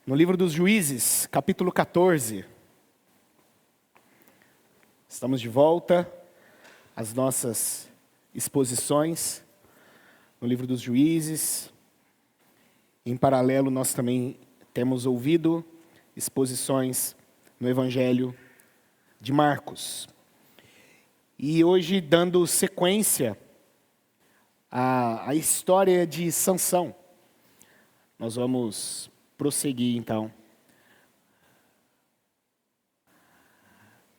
no livro dos Juízes, capítulo 14. Estamos de volta às nossas exposições no livro dos Juízes. Em paralelo, nós também temos ouvido exposições no Evangelho de Marcos. E hoje, dando sequência à história de Sansão, nós vamos prosseguir, então,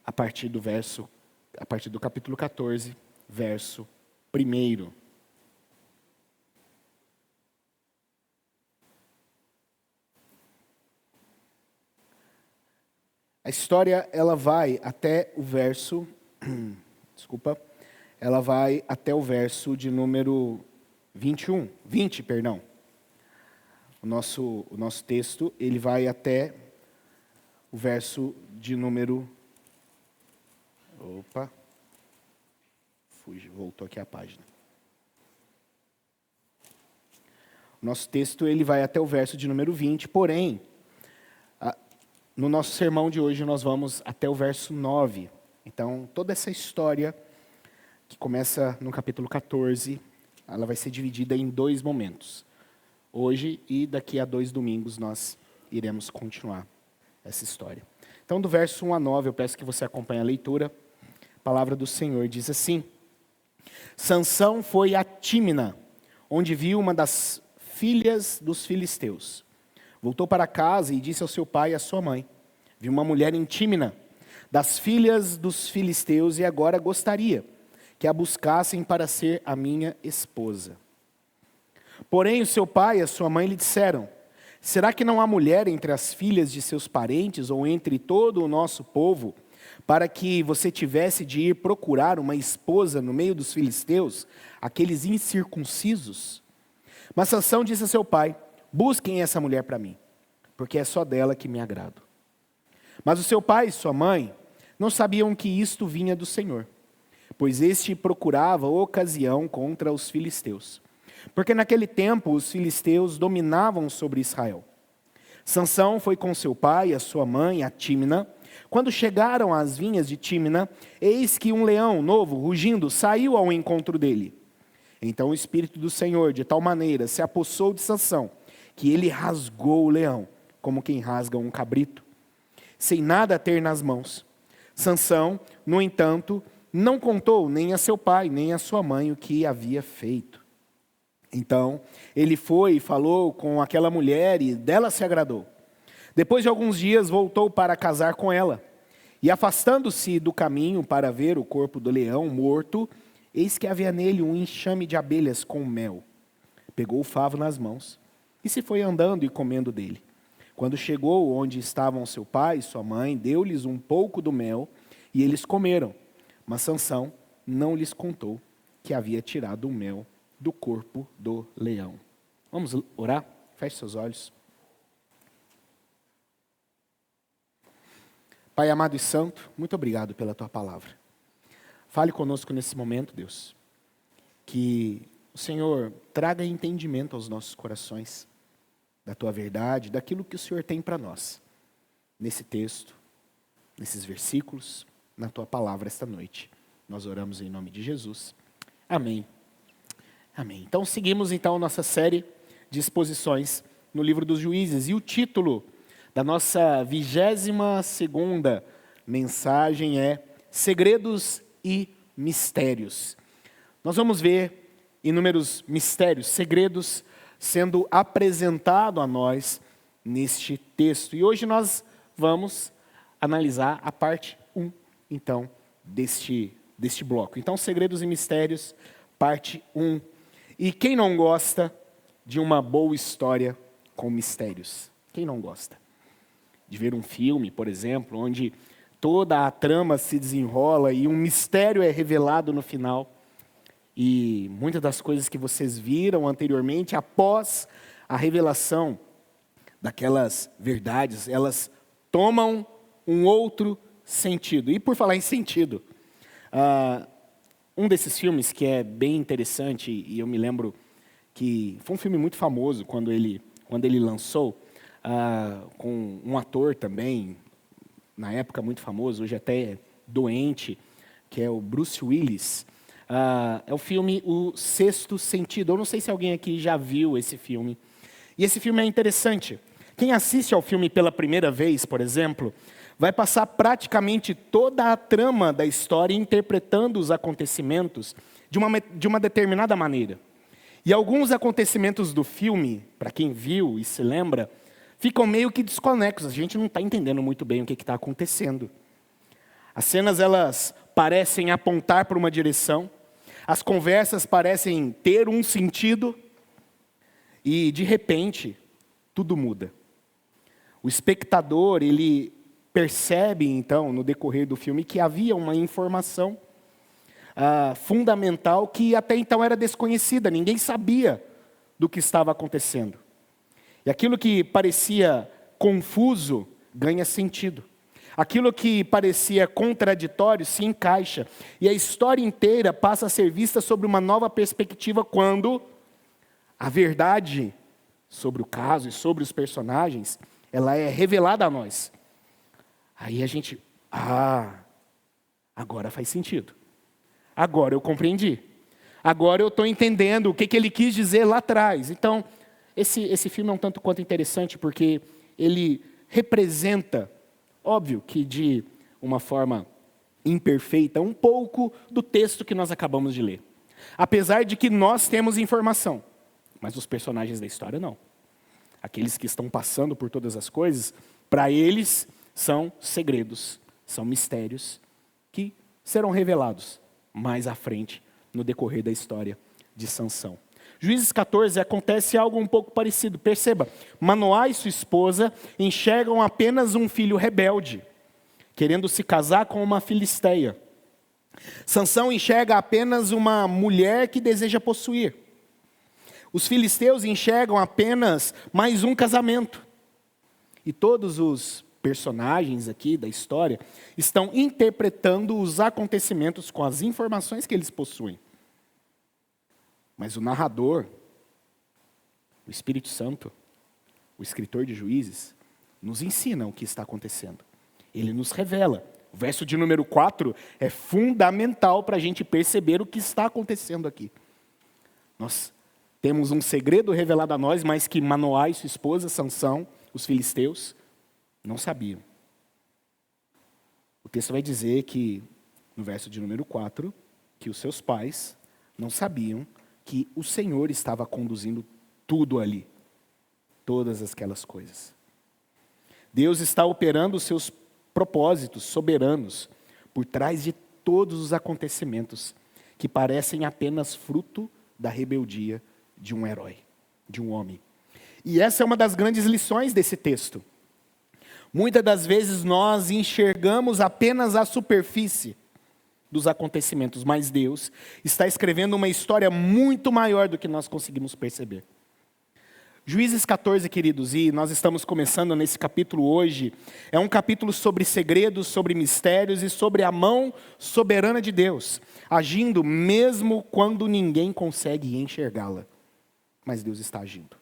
a partir do capítulo 14, verso 1. A história, ela vai até o verso, ela vai até o verso de número 20. O nosso texto, ele vai até o verso de número... voltou aqui a página. O nosso texto, ele vai até o verso de número 20, porém, no nosso sermão de hoje, nós vamos até o verso 9. Então, toda essa história, que começa no capítulo 14, ela vai ser dividida em 2 momentos. Hoje e daqui a 2 domingos nós iremos continuar essa história. Então, do verso 1 a 9, eu peço que você acompanhe a leitura. A palavra do Senhor diz assim: Sansão foi a Tímina, onde viu uma das filhas dos filisteus. Voltou para casa e disse ao seu pai e à sua mãe: vi uma mulher em Tímina, das filhas dos filisteus, e agora gostaria que a buscassem para ser a minha esposa. Porém, o seu pai e a sua mãe lhe disseram: será que não há mulher entre as filhas de seus parentes ou entre todo o nosso povo, para que você tivesse de ir procurar uma esposa no meio dos filisteus, aqueles incircuncisos? Mas Sansão disse a seu pai: busquem essa mulher para mim, porque é só dela que me agrado. Mas o seu pai e sua mãe não sabiam que isto vinha do Senhor, pois este procurava ocasião contra os filisteus, porque naquele tempo os filisteus dominavam sobre Israel. Sansão foi com seu pai e a sua mãe a Tímina. Quando chegaram às vinhas de Tímina, eis que um leão novo, rugindo, saiu ao encontro dele. Então o Espírito do Senhor, de tal maneira, se apossou de Sansão, que ele rasgou o leão, como quem rasga um cabrito, sem nada ter nas mãos. Sansão, no entanto, não contou nem a seu pai, nem a sua mãe o que havia feito. Então, ele foi e falou com aquela mulher e dela se agradou. Depois de alguns dias, voltou para casar com ela. E afastando-se do caminho para ver o corpo do leão morto, eis que havia nele um enxame de abelhas com mel. Pegou o favo nas mãos e se foi andando e comendo dele. Quando chegou onde estavam seu pai e sua mãe, deu-lhes um pouco do mel e eles comeram. Mas Sansão não lhes contou que havia tirado o mel do corpo do leão. Vamos orar? Feche seus olhos. Pai amado e santo, muito obrigado pela tua palavra. Fale conosco nesse momento, Deus. Que o Senhor traga entendimento aos nossos corações da tua verdade, daquilo que o Senhor tem para nós, nesse texto, nesses versículos, na tua palavra esta noite. Nós oramos em nome de Jesus. Amém. Amém. Então seguimos nossa série de exposições no livro dos Juízes. E o título da nossa 22ª mensagem é Segredos e Mistérios. Nós vamos ver inúmeros mistérios, segredos sendo apresentado a nós neste texto. E hoje nós vamos analisar a parte 1, então, deste bloco. Então, segredos e mistérios, parte 1. E quem não gosta de uma boa história com mistérios? Quem não gosta? De ver um filme, por exemplo, onde toda a trama se desenrola e um mistério é revelado no final. E muitas das coisas que vocês viram anteriormente, após a revelação daquelas verdades, elas tomam um outro sentido. E por falar em sentido, um desses filmes que é bem interessante, e eu me lembro que foi um filme muito famoso quando ele lançou, com um ator também, na época muito famoso, hoje até doente, que é o Bruce Willis. É o filme O Sexto Sentido. Eu não sei se alguém aqui já viu esse filme. E esse filme é interessante. Quem assiste ao filme pela primeira vez, por exemplo, vai passar praticamente toda a trama da história interpretando os acontecimentos de uma determinada maneira. E alguns acontecimentos do filme, para quem viu e se lembra, ficam meio que desconexos. A gente não está entendendo muito bem o que está acontecendo. As cenas, elas parecem apontar para uma direção, as conversas parecem ter um sentido, e de repente, tudo muda. O espectador, ele percebe então, no decorrer do filme, que havia uma informação fundamental que até então era desconhecida, ninguém sabia do que estava acontecendo. E aquilo que parecia confuso ganha sentido. Aquilo que parecia contraditório se encaixa. E a história inteira passa a ser vista sobre uma nova perspectiva quando a verdade sobre o caso e sobre os personagens, ela é revelada a nós. Aí a gente, agora faz sentido. Agora eu compreendi. Agora eu estou entendendo o que ele quis dizer lá atrás. Então, esse filme é um tanto quanto interessante, porque ele representa, óbvio que de uma forma imperfeita, um pouco do texto que nós acabamos de ler. Apesar de que nós temos informação, mas os personagens da história não. Aqueles que estão passando por todas as coisas, para eles são segredos, são mistérios que serão revelados mais à frente no decorrer da história de Sansão. Juízes 14 acontece algo um pouco parecido. Perceba, Manoá e sua esposa enxergam apenas um filho rebelde, querendo se casar com uma filisteia. Sansão enxerga apenas uma mulher que deseja possuir. Os filisteus enxergam apenas mais um casamento. E todos os personagens aqui da história estão interpretando os acontecimentos com as informações que eles possuem. Mas o narrador, o Espírito Santo, o escritor de Juízes, nos ensina o que está acontecendo. Ele nos revela. O verso de número 4 é fundamental para a gente perceber o que está acontecendo aqui. Nós temos um segredo revelado a nós, mas que Manoá e sua esposa, Sansão, os filisteus, não sabiam. O texto vai dizer que, no verso de número 4, que os seus pais não sabiam que o Senhor estava conduzindo tudo ali, todas aquelas coisas. Deus está operando os seus propósitos soberanos por trás de todos os acontecimentos que parecem apenas fruto da rebeldia de um herói, de um homem. E essa é uma das grandes lições desse texto. Muitas das vezes nós enxergamos apenas a superfície dos acontecimentos, mas Deus está escrevendo uma história muito maior do que nós conseguimos perceber. Juízes 14, queridos, e nós estamos começando nesse capítulo hoje, é um capítulo sobre segredos, sobre mistérios e sobre a mão soberana de Deus, agindo mesmo quando ninguém consegue enxergá-la. Mas Deus está agindo,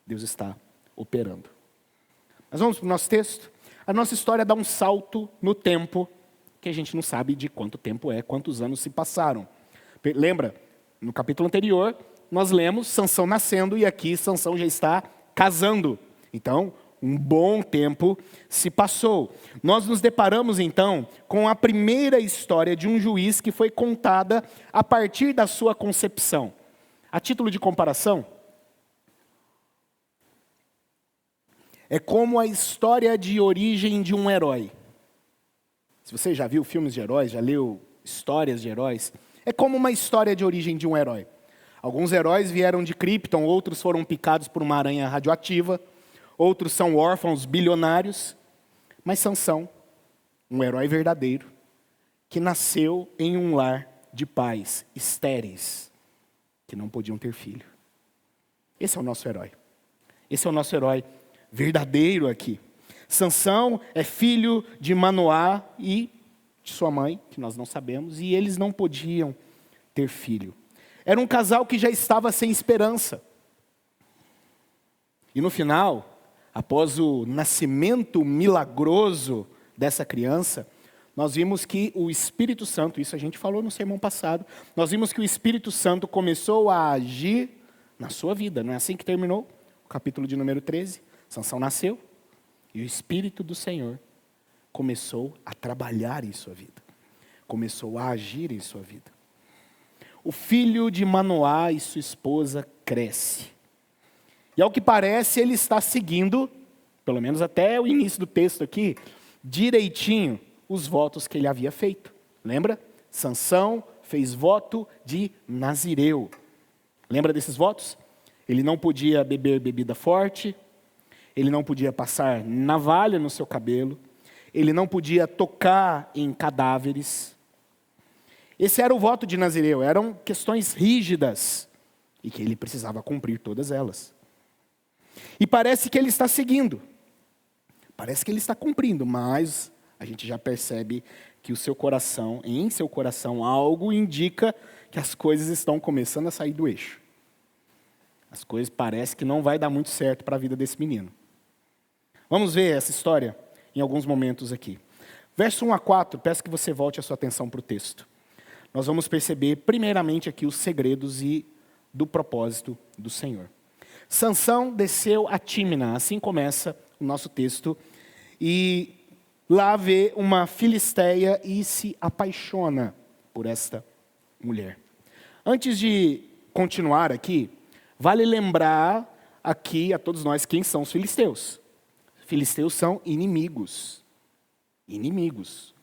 Deus está operando. Mas vamos para o nosso texto? A nossa história dá um salto no tempo, que a gente não sabe de quanto tempo é, quantos anos se passaram. Lembra, no capítulo anterior, nós lemos Sansão nascendo e aqui Sansão já está casando. Então, um bom tempo se passou. Nós nos deparamos então com a primeira história de um juiz que foi contada a partir da sua concepção. A título de comparação, é como a história de origem de um herói. Se você já viu filmes de heróis, já leu histórias de heróis, é como uma história de origem de um herói. Alguns heróis vieram de Krypton, outros foram picados por uma aranha radioativa, outros são órfãos bilionários, mas Sansão, um herói verdadeiro, que nasceu em um lar de pais estéreis, que não podiam ter filho. Esse é o nosso herói. Esse é o nosso herói verdadeiro aqui. Sansão é filho de Manoá e de sua mãe, que nós não sabemos, e eles não podiam ter filho. Era um casal que já estava sem esperança. E no final, após o nascimento milagroso dessa criança, nós vimos que o Espírito Santo, isso a gente falou no sermão passado, nós vimos que o Espírito Santo começou a agir na sua vida. Não é assim que terminou o capítulo de número 13? Sansão nasceu e o Espírito do Senhor começou a trabalhar em sua vida. Começou a agir em sua vida. O filho de Manoá e sua esposa cresce. E ao que parece, ele está seguindo, pelo menos até o início do texto aqui, direitinho os votos que ele havia feito. Lembra? Sansão fez voto de nazireu. Lembra desses votos? Ele não podia beber bebida forte, ele não podia passar navalha no seu cabelo, ele não podia tocar em cadáveres. Esse era o voto de nazireu, eram questões rígidas e que ele precisava cumprir todas elas. E parece que ele está seguindo, parece que ele está cumprindo, mas a gente já percebe que em seu coração, algo indica que as coisas estão começando a sair do eixo. As coisas parecem que não vai dar muito certo para a vida desse menino. Vamos ver essa história em alguns momentos aqui. Verso 1 a 4, peço que você volte a sua atenção para o texto. Nós vamos perceber primeiramente aqui os segredos e do propósito do Senhor. Sansão desceu a Tímina, assim começa o nosso texto, e lá vê uma filisteia e se apaixona por esta mulher. Antes de continuar aqui, vale lembrar aqui a todos nós quem são os filisteus. Filisteus são inimigos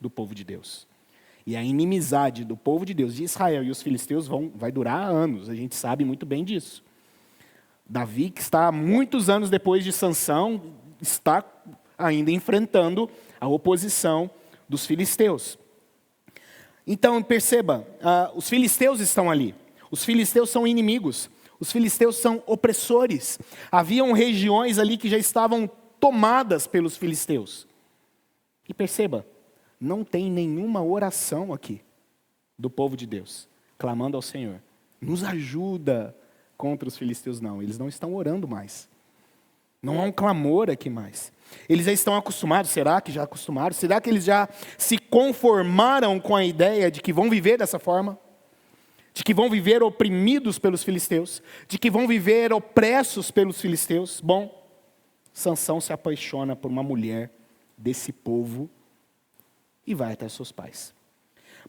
do povo de Deus. E a inimizade do povo de Deus, de Israel e os filisteus vai durar anos, a gente sabe muito bem disso. Davi, que está muitos anos depois de Sansão, está ainda enfrentando a oposição dos filisteus. Então, perceba, os filisteus estão ali. Os filisteus são inimigos. Os filisteus são opressores. Haviam regiões ali que já estavam tomadas pelos filisteus. E perceba, não tem nenhuma oração aqui do povo de Deus, clamando ao Senhor. Nos ajuda contra os filisteus, não. Eles não estão orando mais. Não há um clamor aqui mais. Eles já estão acostumados, será que já acostumaram? Será que eles já se conformaram com a ideia de que vão viver dessa forma? De que vão viver oprimidos pelos filisteus? De que vão viver opressos pelos filisteus? Bom, Sansão se apaixona por uma mulher desse povo e vai até seus pais.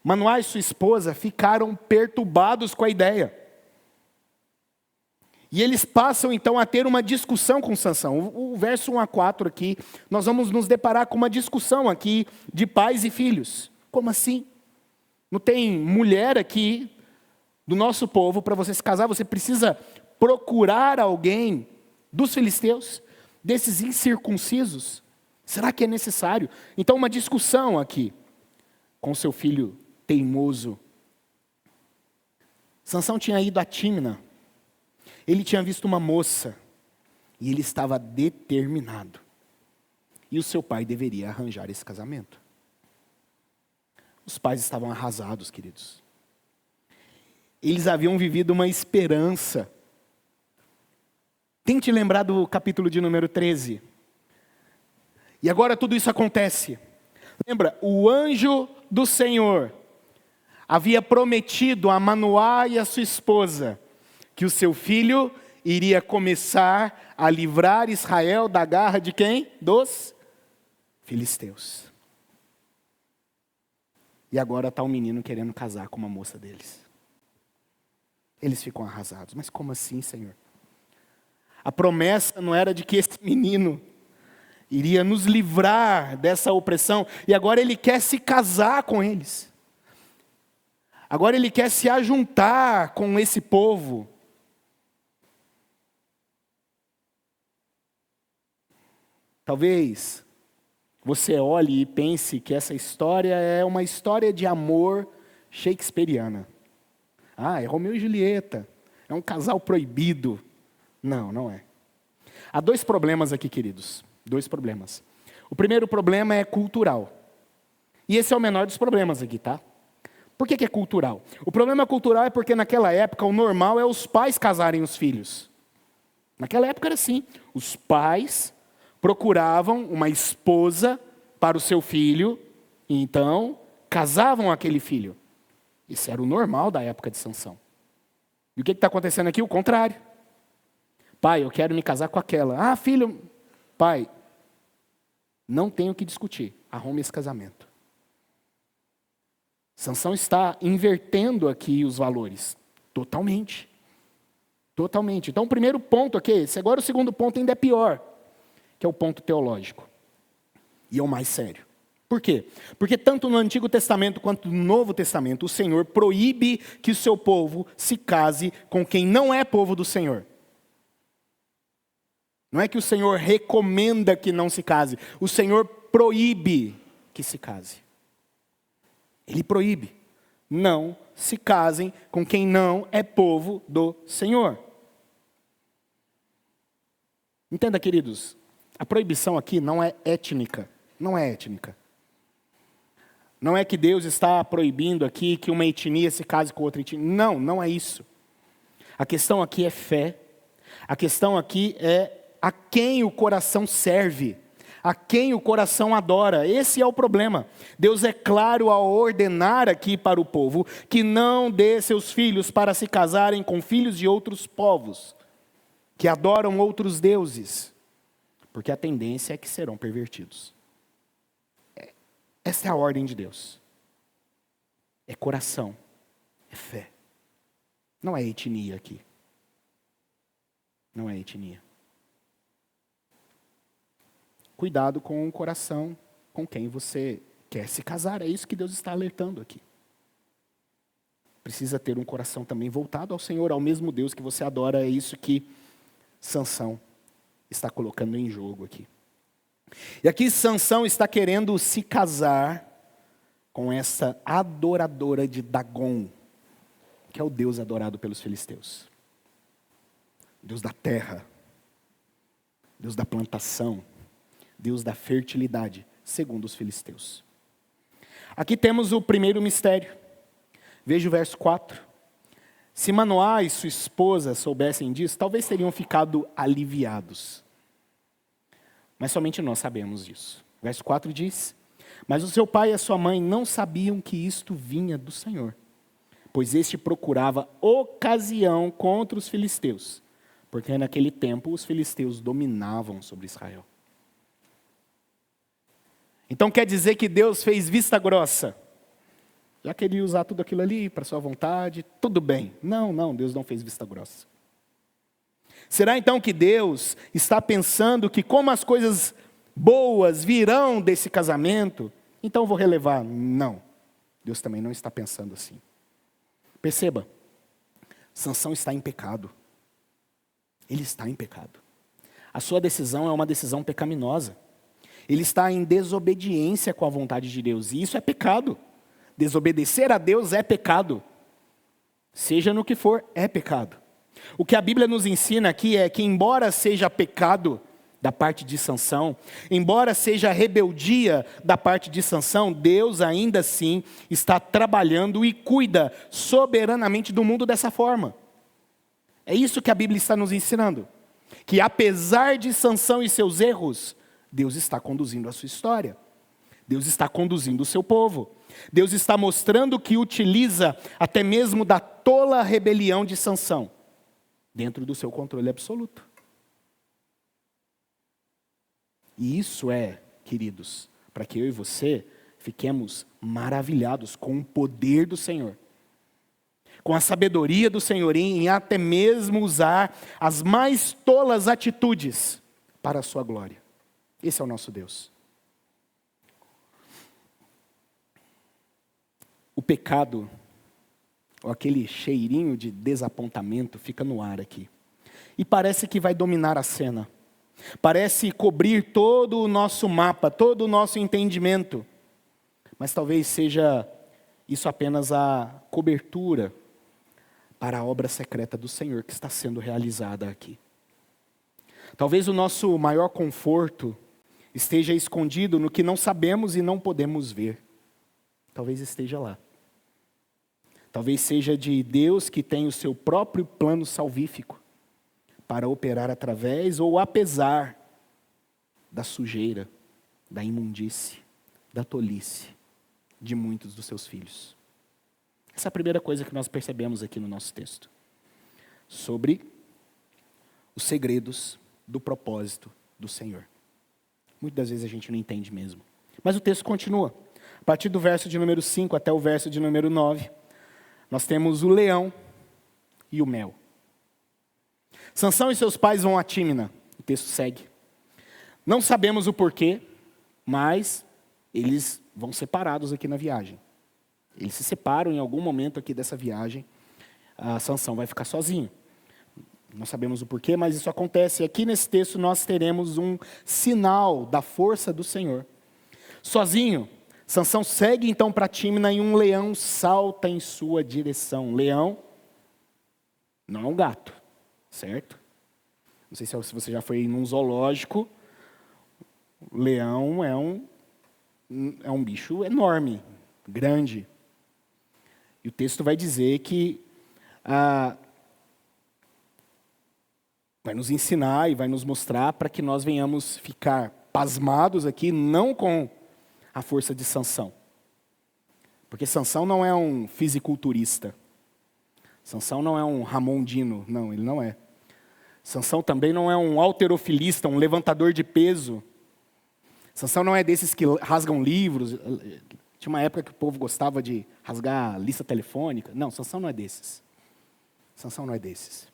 Manoá e sua esposa ficaram perturbados com a ideia. E eles passam então a ter uma discussão com Sansão. O verso 1 a 4 aqui, nós vamos nos deparar com uma discussão aqui de pais e filhos. Como assim? Não tem mulher aqui do nosso povo para você se casar? Você precisa procurar alguém dos filisteus, desses incircuncisos? Será que é necessário? Então uma discussão aqui com seu filho teimoso. Sansão tinha ido a Tímina. Ele tinha visto uma moça e ele estava determinado. E o seu pai deveria arranjar esse casamento. Os pais estavam arrasados, queridos. Eles haviam vivido uma esperança. Tente lembrar do capítulo de número 13. E agora tudo isso acontece. Lembra, o anjo do Senhor havia prometido a Manoá e a sua esposa que o seu filho iria começar a livrar Israel da garra de quem? Dos filisteus. E agora está um menino querendo casar com uma moça deles. Eles ficam arrasados. Mas como assim, Senhor? A promessa não era de que esse menino iria nos livrar dessa opressão, e agora ele quer se casar com eles. Agora ele quer se ajuntar com esse povo. Talvez você olhe e pense que essa história é uma história de amor shakespeariana. É Romeu e Julieta, é um casal proibido. Não, não é. Há dois problemas aqui, queridos. Dois problemas. O primeiro problema é cultural. E esse é o menor dos problemas aqui, tá? Por que é cultural? O problema cultural é porque naquela época o normal é os pais casarem os filhos. Naquela época era assim. Os pais procuravam uma esposa para o seu filho, e então casavam aquele filho. Isso era o normal da época de Sansão. E o que está acontecendo aqui? O contrário. Pai, eu quero me casar com aquela. Ah, filho, pai, não tenho o que discutir. Arrume esse casamento. Sansão está invertendo aqui os valores. Totalmente. Totalmente. Então o primeiro ponto aqui é esse. Agora o segundo ponto ainda é pior, que é o ponto teológico. E é o mais sério. Por quê? Porque tanto no Antigo Testamento quanto no Novo Testamento, o Senhor proíbe que o seu povo se case com quem não é povo do Senhor. Não é que o Senhor recomenda que não se case. O Senhor proíbe que se case. Ele proíbe. Não se casem com quem não é povo do Senhor. Entenda, queridos, a proibição aqui não é étnica. Não é étnica. Não é que Deus está proibindo aqui que uma etnia se case com outra etnia. Não, não é isso. A questão aqui é fé. A questão aqui é a quem o coração serve. A quem o coração adora. Esse é o problema. Deus é claro ao ordenar aqui para o povo que não dê seus filhos para se casarem com filhos de outros povos, que adoram outros deuses, porque a tendência é que serão pervertidos. Essa é a ordem de Deus. É coração, é fé. Não é etnia aqui. Não é etnia. Cuidado com o coração com quem você quer se casar. É isso que Deus está alertando aqui. Precisa ter um coração também voltado ao Senhor, ao mesmo Deus que você adora. É isso que Sansão está colocando em jogo aqui. E aqui Sansão está querendo se casar com essa adoradora de Dagon, que é o Deus adorado pelos filisteus. Deus da terra, Deus da plantação, Deus da fertilidade, segundo os filisteus. Aqui temos o primeiro mistério. Veja o verso 4. Se Manoá e sua esposa soubessem disso, talvez teriam ficado aliviados. Mas somente nós sabemos disso. Verso 4 diz: mas o seu pai e a sua mãe não sabiam que isto vinha do Senhor, pois este procurava ocasião contra os filisteus, porque naquele tempo os filisteus dominavam sobre Israel. Então quer dizer que Deus fez vista grossa. Já queria usar tudo aquilo ali para sua vontade, tudo bem. Não, Deus não fez vista grossa. Será então que Deus está pensando que como as coisas boas virão desse casamento, então eu vou relevar? Não. Deus também não está pensando assim. Perceba, Sansão está em pecado. Ele está em pecado. A sua decisão é uma decisão pecaminosa. Ele está em desobediência com a vontade de Deus. E isso é pecado. Desobedecer a Deus é pecado. Seja no que for, é pecado. O que a Bíblia nos ensina aqui é que, embora seja pecado da parte de Sansão, embora seja rebeldia da parte de Sansão, Deus ainda assim está trabalhando e cuida soberanamente do mundo dessa forma. É isso que a Bíblia está nos ensinando. Que apesar de Sansão e seus erros, Deus está conduzindo a sua história. Deus está conduzindo o seu povo. Deus está mostrando que utiliza até mesmo da tola rebelião de Sansão, dentro do seu controle absoluto. E isso é, queridos, para que eu e você fiquemos maravilhados com o poder do Senhor, com a sabedoria do Senhor em até mesmo usar as mais tolas atitudes para a sua glória. Esse é o nosso Deus. O pecado, ou aquele cheirinho de desapontamento, fica no ar aqui. E parece que vai dominar a cena. Parece cobrir todo o nosso mapa, todo o nosso entendimento. Mas talvez seja isso apenas a cobertura para a obra secreta do Senhor que está sendo realizada aqui. Talvez o nosso maior conforto esteja escondido no que não sabemos e não podemos ver. Talvez esteja lá. Talvez seja de Deus que tem o seu próprio plano salvífico para operar através ou apesar da sujeira, da imundície, da tolice de muitos dos seus filhos. Essa é a primeira coisa que nós percebemos aqui no nosso texto. Sobre os segredos do propósito do Senhor. Muitas vezes a gente não entende mesmo. Mas o texto continua. A partir do verso de número 5 até o verso de número 9, nós temos o leão e o mel. Sansão e seus pais vão a Tímina. O texto segue. Não sabemos o porquê, mas eles vão separados aqui na viagem. Eles se separam em algum momento aqui dessa viagem. A Sansão vai ficar sozinho. Não sabemos o porquê, mas isso acontece. E aqui nesse texto nós teremos um sinal da força do Senhor. Sozinho, Sansão segue então para Tímina e um leão salta em sua direção. Leão não é um gato, certo? Não sei se você já foi num zoológico. O leão é um bicho enorme, grande. E o texto vai dizer que vai nos ensinar e vai nos mostrar para que nós venhamos ficar pasmados aqui, não com a força de Sansão. Porque Sansão não é um fisiculturista. Sansão não é um Ramondino. Não, ele não é. Sansão também não é um halterofilista, um levantador de peso. Sansão não é desses que rasgam livros. Tinha uma época que o povo gostava de rasgar lista telefônica. Não, Sansão não é desses. Sansão não é desses.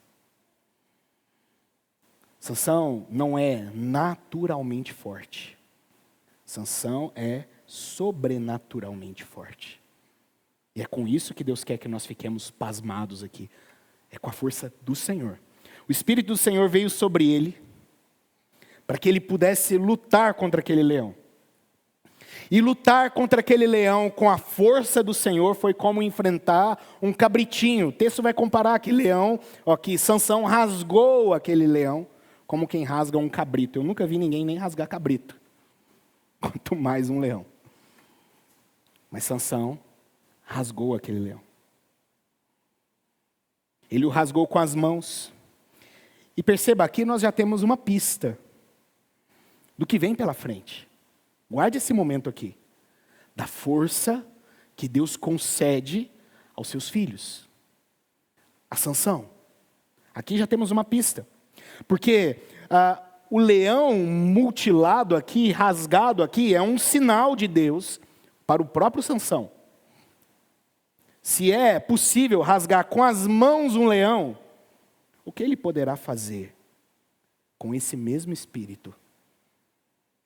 Sansão não é naturalmente forte. Sansão é sobrenaturalmente forte. E é com isso que Deus quer que nós fiquemos pasmados aqui. É com a força do Senhor. O Espírito do Senhor veio sobre ele para que ele pudesse lutar contra aquele leão. E lutar contra aquele leão com a força do Senhor foi como enfrentar um cabritinho. O texto vai comparar aquele leão, que Sansão rasgou aquele leão como quem rasga um cabrito. Eu nunca vi ninguém nem rasgar cabrito, quanto mais um leão. Mas Sansão rasgou aquele leão. Ele o rasgou com as mãos. E perceba, aqui nós já temos uma pista do que vem pela frente. Guarde esse momento aqui, da força que Deus concede aos seus filhos. A Sansão. Aqui já temos uma pista. Porque o leão mutilado aqui, rasgado aqui, é um sinal de Deus para o próprio Sansão. Se é possível rasgar com as mãos um leão, o que ele poderá fazer com esse mesmo espírito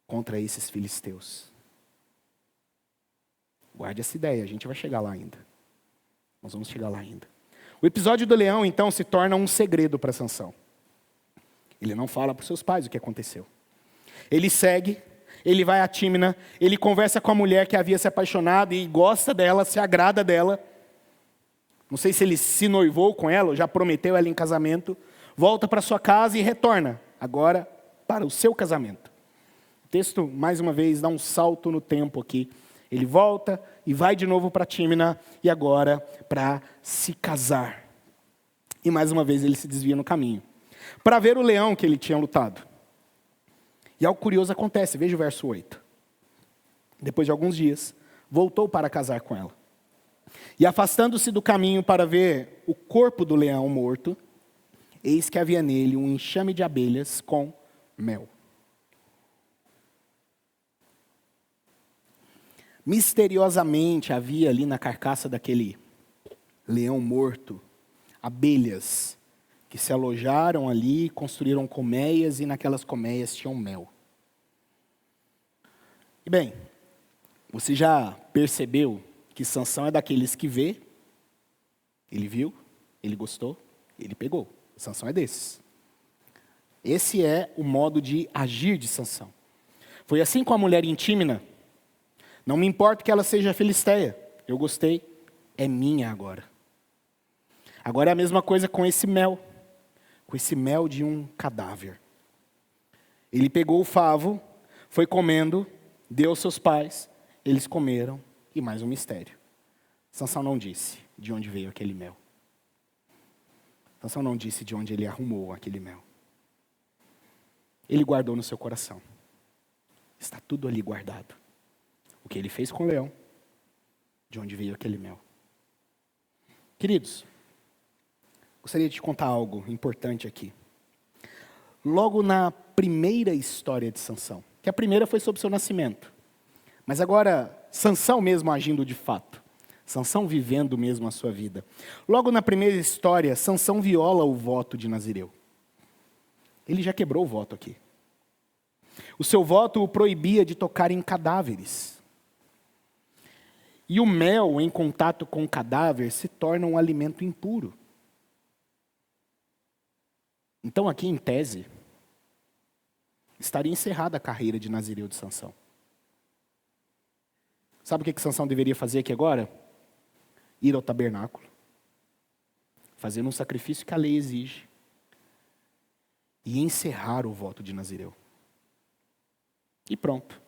contra esses filisteus? Guarde essa ideia, a gente vai chegar lá ainda. Nós vamos chegar lá ainda. O episódio do leão, então, se torna um segredo para Sansão. Ele não fala para os seus pais o que aconteceu. Ele segue, ele vai a Tímina, ele conversa com a mulher que havia se apaixonado e gosta dela, se agrada dela. Não sei se ele se noivou com ela, ou já prometeu ela em casamento. Volta para sua casa e retorna, agora, para o seu casamento. O texto, mais uma vez, dá um salto no tempo aqui. Ele volta e vai de novo para Tímina, e agora para se casar. E mais uma vez ele se desvia no caminho, para ver o leão que ele tinha lutado. E algo curioso acontece, veja o verso 8. Depois de alguns dias, voltou para casar com ela. E afastando-se do caminho para ver o corpo do leão morto, eis que havia nele um enxame de abelhas com mel. Misteriosamente havia ali na carcaça daquele leão morto abelhas que se alojaram ali, construíram colmeias e naquelas colmeias tinham mel. E bem, você já percebeu que Sansão é daqueles que vê, ele viu, ele gostou, ele pegou. Sansão é desses. Esse é o modo de agir de Sansão. Foi assim com a mulher em Tímina. Não me importa que ela seja filisteia, eu gostei, é minha agora. Agora é a mesma coisa com esse mel de um cadáver. Ele pegou o favo, foi comendo, deu aos seus pais, eles comeram, e mais um mistério. Sansão não disse de onde veio aquele mel. Sansão não disse de onde ele arrumou aquele mel. Ele guardou no seu coração. Está tudo ali guardado. O que ele fez com o leão, de onde veio aquele mel. Queridos, gostaria de te contar algo importante aqui. Logo na primeira história de Sansão, que a primeira foi sobre o seu nascimento, mas agora Sansão mesmo agindo de fato, Sansão vivendo mesmo a sua vida. Logo na primeira história, Sansão viola o voto de Nazireu. Ele já quebrou o voto aqui. O seu voto o proibia de tocar em cadáveres. E o mel em contato com o cadáver se torna um alimento impuro. Então aqui em tese, estaria encerrada a carreira de Nazireu de Sansão. Sabe o que Sansão deveria fazer aqui agora? Ir ao tabernáculo, fazer um sacrifício que a lei exige, e encerrar o voto de Nazireu. E pronto.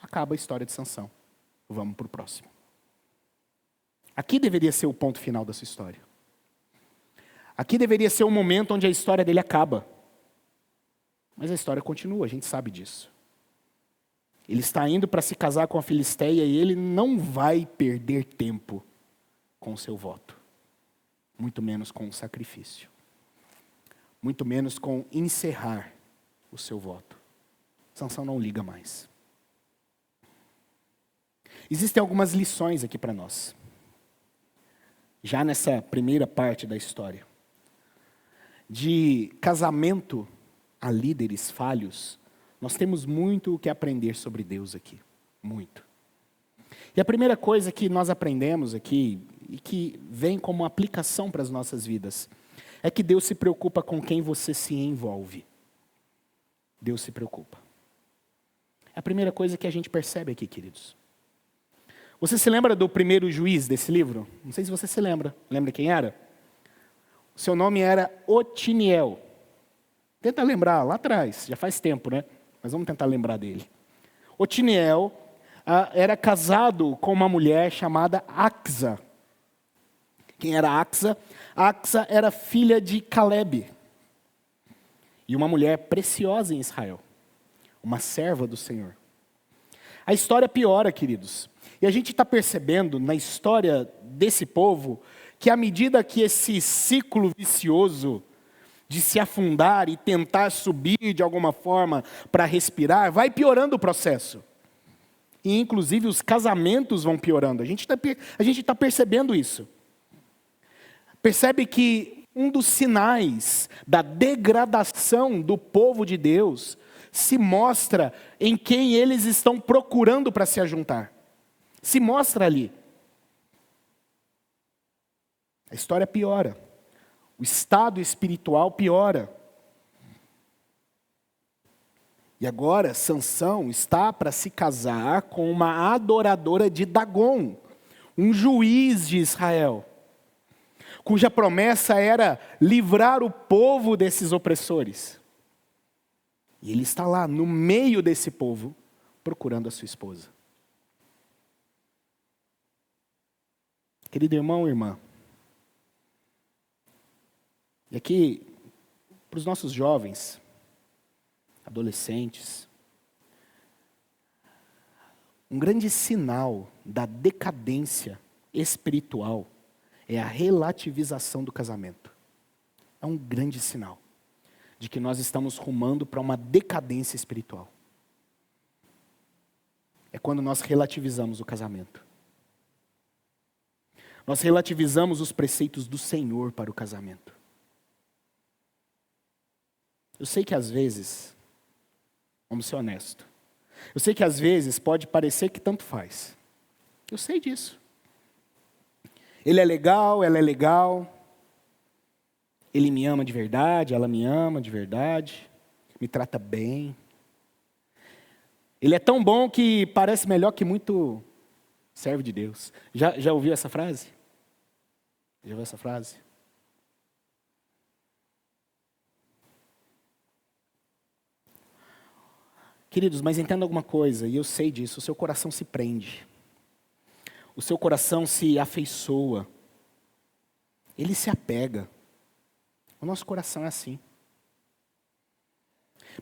Acaba a história de Sansão. Vamos para o próximo. Aqui deveria ser o ponto final da sua história. Aqui deveria ser o momento onde a história dele acaba. Mas a história continua, a gente sabe disso. Ele está indo para se casar com a Filisteia e ele não vai perder tempo com o seu voto. Muito menos com o sacrifício. Muito menos com encerrar o seu voto. Sansão não liga mais. Existem algumas lições aqui para nós. Já nessa primeira parte da história. De casamento a líderes falhos, nós temos muito o que aprender sobre Deus aqui. Muito. E a primeira coisa que nós aprendemos aqui, e que vem como aplicação para as nossas vidas, é que Deus se preocupa com quem você se envolve. Deus se preocupa. É a primeira coisa que a gente percebe aqui, queridos. Você se lembra do primeiro juiz desse livro? Não sei se você se lembra. Lembra quem era? O seu nome era Otiniel. Tenta lembrar, lá atrás, já faz tempo, né? Mas vamos tentar lembrar dele. Otiniel era casado com uma mulher chamada Axa. Quem era Axa? Axa era filha de Caleb. E uma mulher preciosa em Israel. Uma serva do Senhor. A história piora, queridos. E a gente está percebendo na história desse povo que à medida que esse ciclo vicioso de se afundar e tentar subir de alguma forma para respirar, vai piorando o processo. E inclusive os casamentos vão piorando. A gente está percebendo isso. Percebe que um dos sinais da degradação do povo de Deus se mostra em quem eles estão procurando para se ajuntar. Se mostra ali. A história piora. O estado espiritual piora. E agora Sansão está para se casar com uma adoradora de Dagon, um juiz de Israel, cuja promessa era livrar o povo desses opressores. E ele está lá no meio desse povo, procurando a sua esposa. Querido irmão e irmã, e aqui, para os nossos jovens, adolescentes, um grande sinal da decadência espiritual é a relativização do casamento. É um grande sinal de que nós estamos rumando para uma decadência espiritual. É quando nós relativizamos o casamento. Nós relativizamos os preceitos do Senhor para o casamento. Eu sei que às vezes, vamos ser honestos, eu sei que às vezes pode parecer que tanto faz. Eu sei disso. Ele é legal, ela é legal. Ele me ama de verdade, ela me ama de verdade. Me trata bem. Ele é tão bom que parece melhor que muito servo de Deus. Já ouviu essa frase? Já ouviu essa frase? Queridos, mas entenda alguma coisa, e eu sei disso, o seu coração se prende. O seu coração se afeiçoa. Ele se apega. O nosso coração é assim.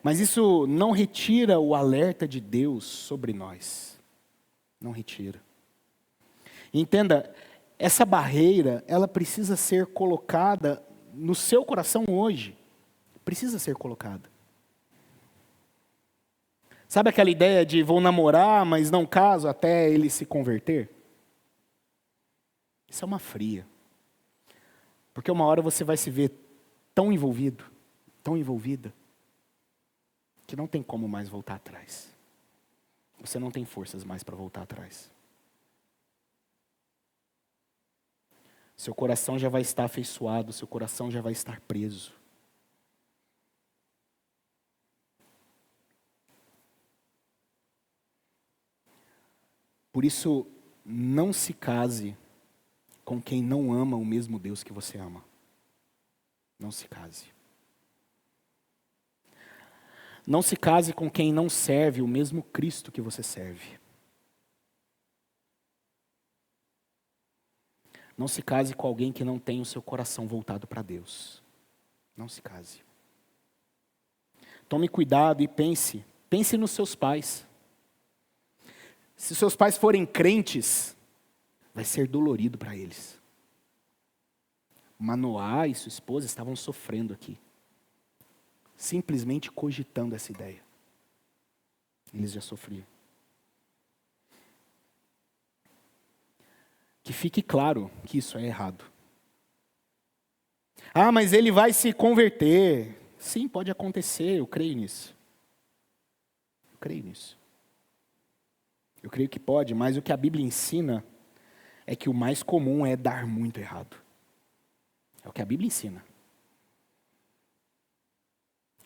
Mas isso não retira o alerta de Deus sobre nós. Não retira. Entenda, essa barreira, ela precisa ser colocada no seu coração hoje. Precisa ser colocada. Sabe aquela ideia de vou namorar, mas não caso até ele se converter? Isso é uma fria. Porque uma hora você vai se ver tão envolvido, tão envolvida, que não tem como mais voltar atrás. Você não tem forças mais para voltar atrás. Seu coração já vai estar afeiçoado, seu coração já vai estar preso. Por isso, não se case com quem não ama o mesmo Deus que você ama. Não se case. Não se case com quem não serve o mesmo Cristo que você serve. Não se case com alguém que não tem o seu coração voltado para Deus. Não se case. Tome cuidado e pense nos seus pais. Se seus pais forem crentes, vai ser dolorido para eles. Manoá e sua esposa estavam sofrendo aqui. Simplesmente cogitando essa ideia. Eles já sofriam. Que fique claro que isso é errado. Ah, mas ele vai se converter. Sim, pode acontecer, eu creio nisso. Eu creio nisso. Eu creio que pode, mas o que a Bíblia ensina é que o mais comum é dar muito errado. É o que a Bíblia ensina.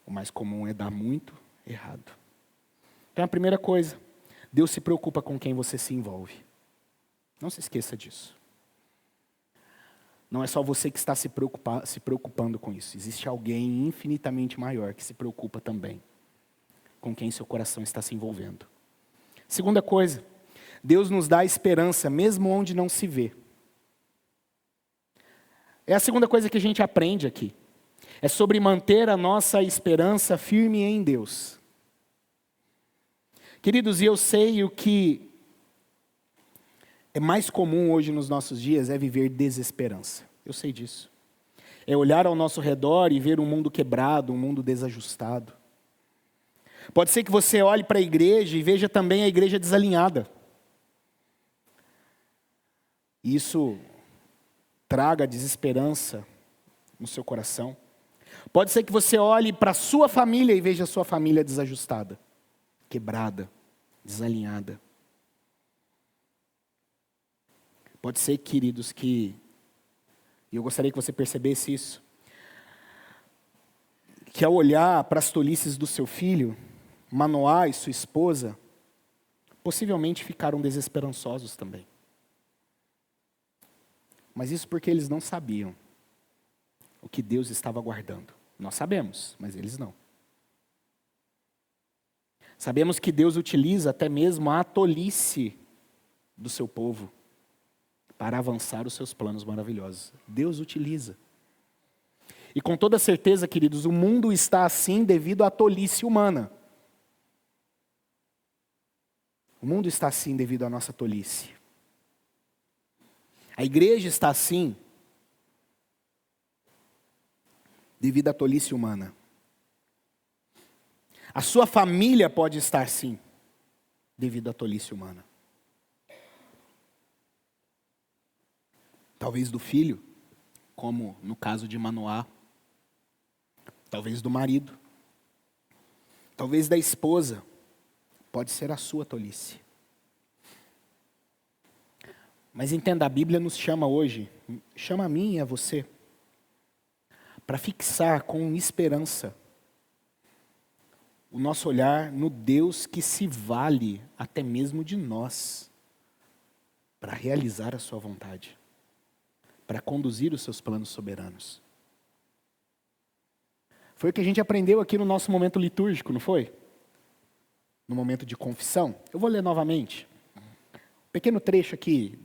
O mais comum é dar muito errado. Então a primeira coisa, Deus se preocupa com quem você se envolve. Não se esqueça disso. Não é só você que está se preocupando com isso. Existe alguém infinitamente maior que se preocupa também com quem seu coração está se envolvendo. Segunda coisa, Deus nos dá esperança mesmo onde não se vê. É a segunda coisa que a gente aprende aqui. É sobre manter a nossa esperança firme em Deus. Queridos, e eu sei o que é mais comum hoje nos nossos dias é viver desesperança. Eu sei disso. É olhar ao nosso redor e ver um mundo quebrado, um mundo desajustado. Pode ser que você olhe para a igreja e veja também a igreja desalinhada. Isso traga desesperança no seu coração. Pode ser que você olhe para a sua família e veja a sua família desajustada, quebrada, desalinhada. Pode ser, queridos, que eu gostaria que você percebesse isso, que ao olhar para as tolices do seu filho, Manoá e sua esposa, possivelmente ficaram desesperançosos também. Mas isso porque eles não sabiam o que Deus estava guardando. Nós sabemos, mas eles não. Sabemos que Deus utiliza até mesmo a tolice do seu povo para avançar os seus planos maravilhosos. Deus utiliza. E com toda certeza, queridos, o mundo está assim devido à tolice humana. O mundo está assim devido à nossa tolice. A igreja está assim devido à tolice humana. A sua família pode estar assim devido à tolice humana. Talvez do filho, como no caso de Manoá. Talvez do marido. Talvez da esposa. Pode ser a sua tolice. Mas entenda, a Bíblia nos chama hoje, chama a mim e a você, para fixar com esperança o nosso olhar no Deus que se vale até mesmo de nós, para realizar a sua vontade, para conduzir os seus planos soberanos. Foi o que a gente aprendeu aqui no nosso momento litúrgico, não foi? No momento de confissão. Eu vou ler novamente. Um pequeno trecho aqui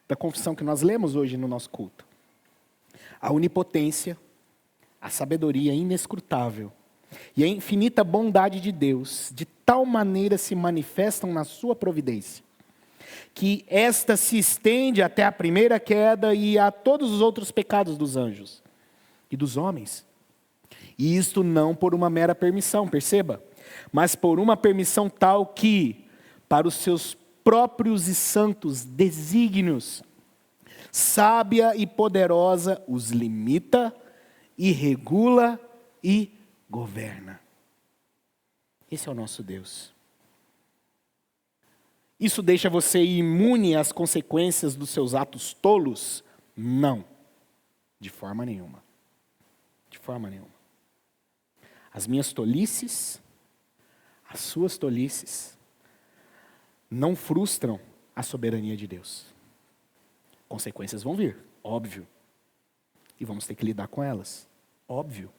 da confissão que nós lemos hoje no nosso culto. A onipotência, a sabedoria inescrutável e a infinita bondade de Deus de tal maneira se manifestam na sua providência, que esta se estende até a primeira queda e a todos os outros pecados dos anjos e dos homens. E isto não por uma mera permissão, perceba, mas por uma permissão tal que, para os seus próprios e santos desígnios, sábia e poderosa, os limita e regula e governa. Esse é o nosso Deus. Isso deixa você imune às consequências dos seus atos tolos? Não. De forma nenhuma. De forma nenhuma. As minhas tolices, as suas tolices, não frustram a soberania de Deus. Consequências vão vir, óbvio. E vamos ter que lidar com elas, óbvio.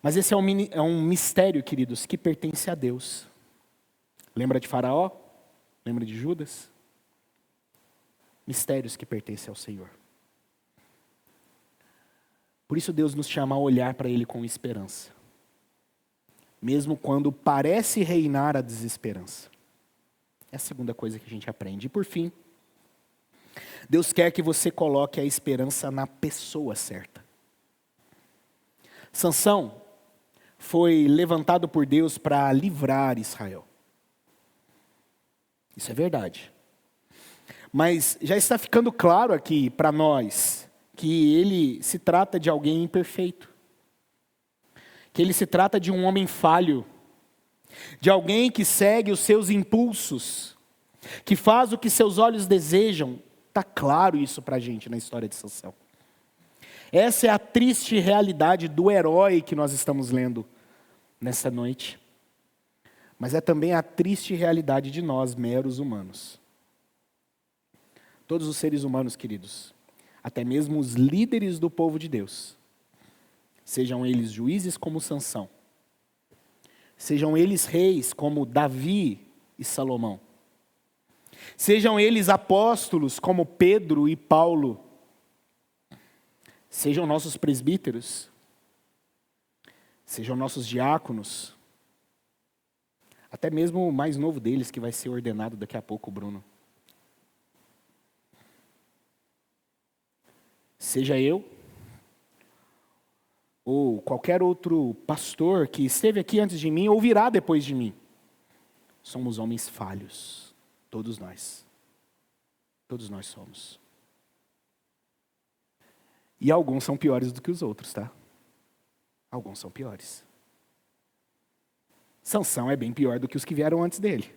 Mas esse é um mistério, queridos, que pertence a Deus. Lembra de Faraó? Lembra de Judas? Mistérios que pertencem ao Senhor. Por isso Deus nos chama a olhar para Ele com esperança. Mesmo quando parece reinar a desesperança. É a segunda coisa que a gente aprende. E por fim, Deus quer que você coloque a esperança na pessoa certa. Sansão foi levantado por Deus para livrar Israel. Isso é verdade. Mas já está ficando claro aqui para nós que ele se trata de alguém imperfeito. Que ele se trata de um homem falho. De alguém que segue os seus impulsos. Que faz o que seus olhos desejam. Está claro isso para a gente na história de Sansão. Essa é a triste realidade do herói que nós estamos lendo nessa noite. Mas é também a triste realidade de nós, meros humanos. Todos os seres humanos, queridos, até mesmo os líderes do povo de Deus, sejam eles juízes como Sansão, sejam eles reis como Davi e Salomão, sejam eles apóstolos como Pedro e Paulo, sejam nossos presbíteros, sejam nossos diáconos, até mesmo o mais novo deles, que vai ser ordenado daqui a pouco, o Bruno. Seja eu, ou qualquer outro pastor que esteve aqui antes de mim, ou virá depois de mim. Somos homens falhos, todos nós. Todos nós somos. E alguns são piores do que os outros, tá? Alguns são piores. Sansão é bem pior do que os que vieram antes dele.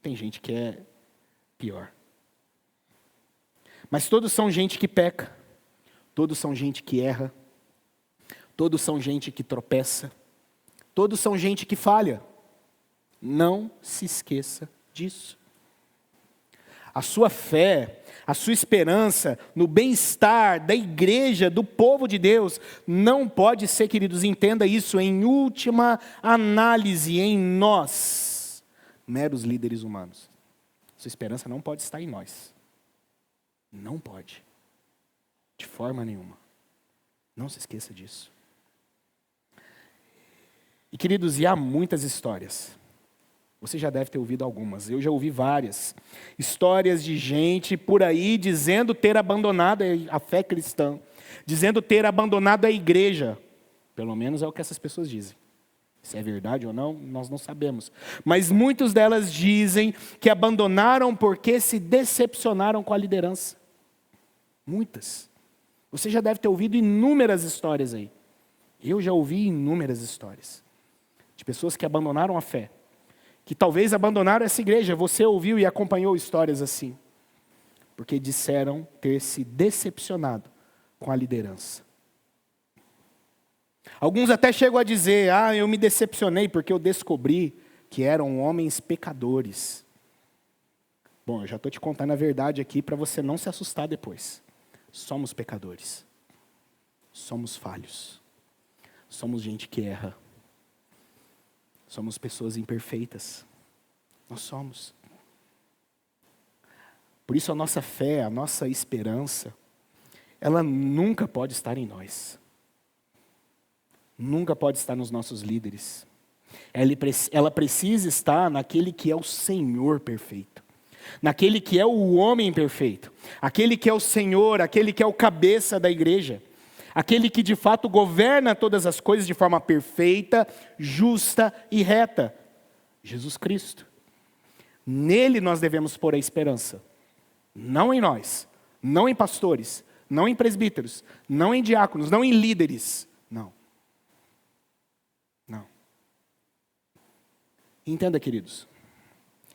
Tem gente que é pior. Mas todos são gente que peca. Todos são gente que erra. Todos são gente que tropeça. Todos são gente que falha. Não se esqueça disso. A sua fé, a sua esperança no bem-estar da igreja, do povo de Deus, não pode ser, queridos, entenda isso, em última análise, em nós, meros líderes humanos. Sua esperança não pode estar em nós. Não pode. De forma nenhuma. Não se esqueça disso. E, queridos, e há muitas histórias. Você já deve ter ouvido algumas, eu já ouvi várias. Histórias de gente por aí dizendo ter abandonado a fé cristã, dizendo ter abandonado a igreja. Pelo menos é o que essas pessoas dizem. Se é verdade ou não, nós não sabemos. Mas muitas delas dizem que abandonaram porque se decepcionaram com a liderança. Muitas. Você já deve ter ouvido inúmeras histórias aí. Eu já ouvi inúmeras histórias. De pessoas que abandonaram a fé. Que talvez abandonaram essa igreja. Você ouviu e acompanhou histórias assim. Porque disseram ter se decepcionado com a liderança. Alguns até chegam a dizer, eu me decepcionei porque eu descobri que eram homens pecadores. Bom, eu já estou te contando a verdade aqui para você não se assustar depois. Somos pecadores. Somos falhos. Somos gente que erra. Somos pessoas imperfeitas. Nós somos. Por isso a nossa fé, a nossa esperança, ela nunca pode estar em nós. nunca pode estar nos nossos líderes. Ela precisa estar naquele que é o Senhor perfeito, naquele que é o homem perfeito, aquele que é o Senhor, aquele que é o cabeça da igreja, aquele que de fato governa todas as coisas de forma perfeita, justa e reta, Jesus Cristo. Nele nós devemos pôr a esperança, não em nós, não em pastores, não em presbíteros, não em diáconos, não em líderes, não. Não. Entenda, queridos,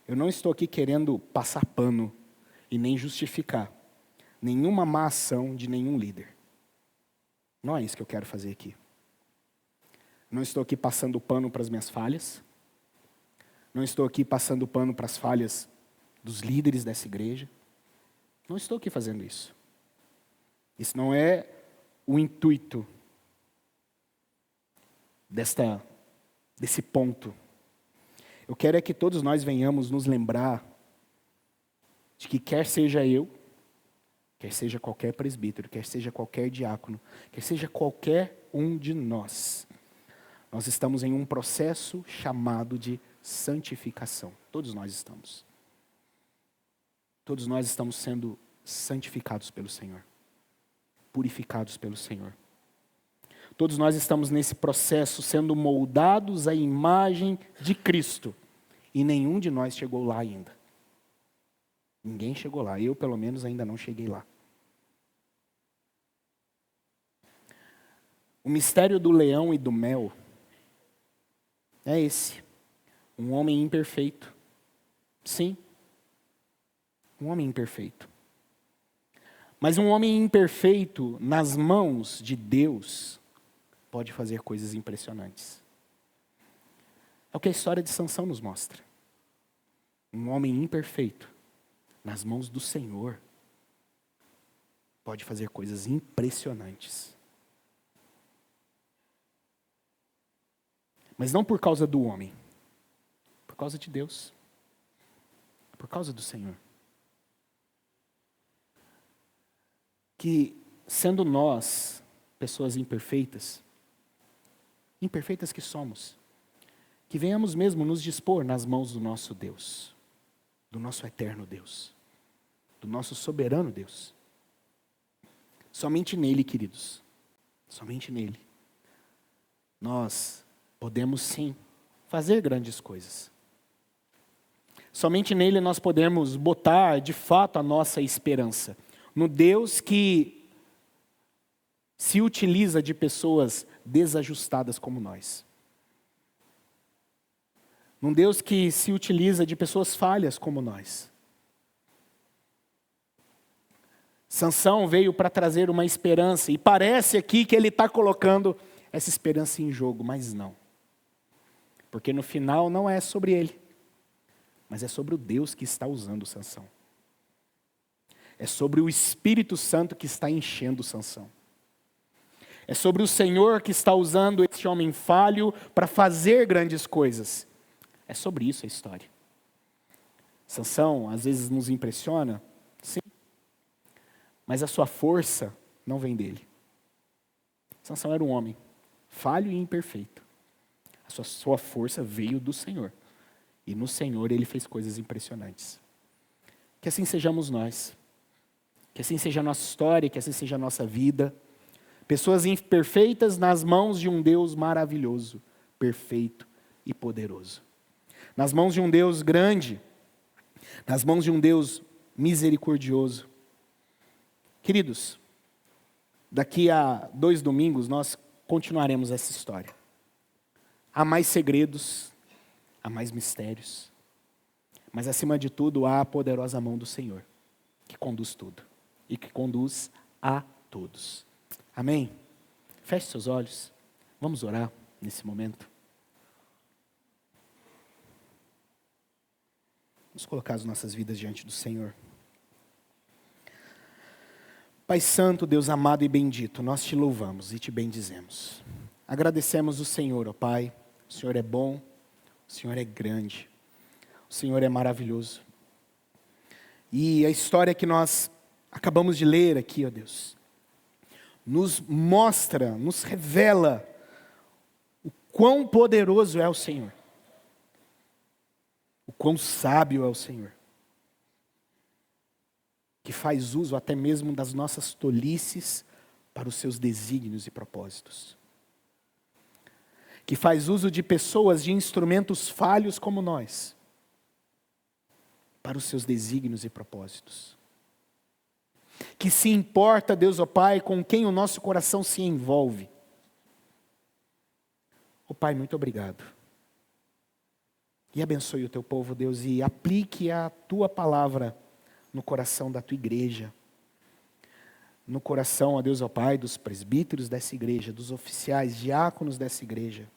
eu não estou aqui querendo passar pano e nem justificar nenhuma má ação de nenhum líder. Não é isso que eu quero fazer aqui. Não estou aqui passando pano para as minhas falhas. Não estou aqui passando pano para as falhas dos líderes dessa igreja. Não estou aqui fazendo isso. Isso não é o intuito desse ponto. Eu quero é que todos nós venhamos nos lembrar de que quer seja eu, quer seja qualquer presbítero, quer seja qualquer diácono, quer seja qualquer um de nós, nós estamos em um processo chamado de santificação. Todos nós estamos. Todos nós estamos sendo santificados pelo Senhor, purificados pelo Senhor. Todos nós estamos nesse processo sendo moldados à imagem de Cristo. E nenhum de nós chegou lá ainda. Ninguém chegou lá. Eu, pelo menos, ainda não cheguei lá. O mistério do leão e do mel é esse. Um homem imperfeito. Sim. Um homem imperfeito. Mas um homem imperfeito nas mãos de Deus pode fazer coisas impressionantes. É o que a história de Sansão nos mostra. Um homem imperfeito nas mãos do Senhor pode fazer coisas impressionantes. Mas não por causa do homem, por causa de Deus, por causa do Senhor. Que, sendo nós pessoas imperfeitas que somos, que venhamos mesmo nos dispor nas mãos do nosso Deus, do nosso eterno Deus, do nosso soberano Deus. Somente nele, queridos, somente nele, nós podemos sim fazer grandes coisas. Somente nele nós podemos botar de fato a nossa esperança, no Deus que se utiliza de pessoas desajustadas como nós. Num Deus que se utiliza de pessoas falhas como nós. Sansão veio para trazer uma esperança, e parece aqui que ele está colocando essa esperança em jogo, mas não. Porque no final não é sobre ele, mas é sobre o Deus que está usando Sansão. É sobre o Espírito Santo que está enchendo Sansão. É sobre o Senhor que está usando este homem falho para fazer grandes coisas. É sobre isso a história. Sansão às vezes nos impressiona, sim, mas a sua força não vem dele. Sansão era um homem falho e imperfeito. A sua força veio do Senhor. E no Senhor ele fez coisas impressionantes. Que assim sejamos nós. Que assim seja a nossa história, que assim seja a nossa vida. Pessoas imperfeitas nas mãos de um Deus maravilhoso, perfeito e poderoso. Nas mãos de um Deus grande, nas mãos de um Deus misericordioso. Queridos, daqui a 2 domingos nós continuaremos essa história. Há mais segredos, há mais mistérios, mas acima de tudo há a poderosa mão do Senhor, que conduz tudo e que conduz a todos. Amém? Feche seus olhos. Vamos orar nesse momento. Vamos colocar as nossas vidas diante do Senhor. Pai Santo, Deus amado e bendito, nós te louvamos e te bendizemos. Agradecemos o Senhor, ó Pai. O Senhor é bom, o Senhor é grande, o Senhor é maravilhoso. E a história que nós acabamos de ler aqui, ó Deus, nos mostra, nos revela quão poderoso é o Senhor. O quão sábio é o Senhor. Que faz uso até mesmo das nossas tolices para os seus desígnios e propósitos. Que faz uso de pessoas, de instrumentos falhos como nós, para os seus desígnios e propósitos. Que se importa, Deus, ó Pai, com quem o nosso coração se envolve. Ó Pai, muito obrigado. E abençoe o teu povo, Deus, e aplique a tua palavra no coração da tua igreja. No coração, ó Deus, ó Pai, dos presbíteros dessa igreja, dos oficiais, diáconos dessa igreja,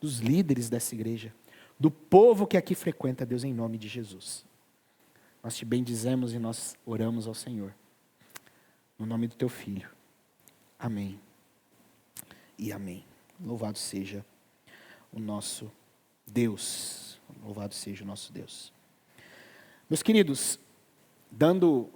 dos líderes dessa igreja, do povo que aqui frequenta, Deus, em nome de Jesus. Nós te bendizemos e nós oramos ao Senhor. No nome do teu Filho. Amém. E amém. Louvado seja o nosso Deus. Louvado seja o nosso Deus. Meus queridos, dando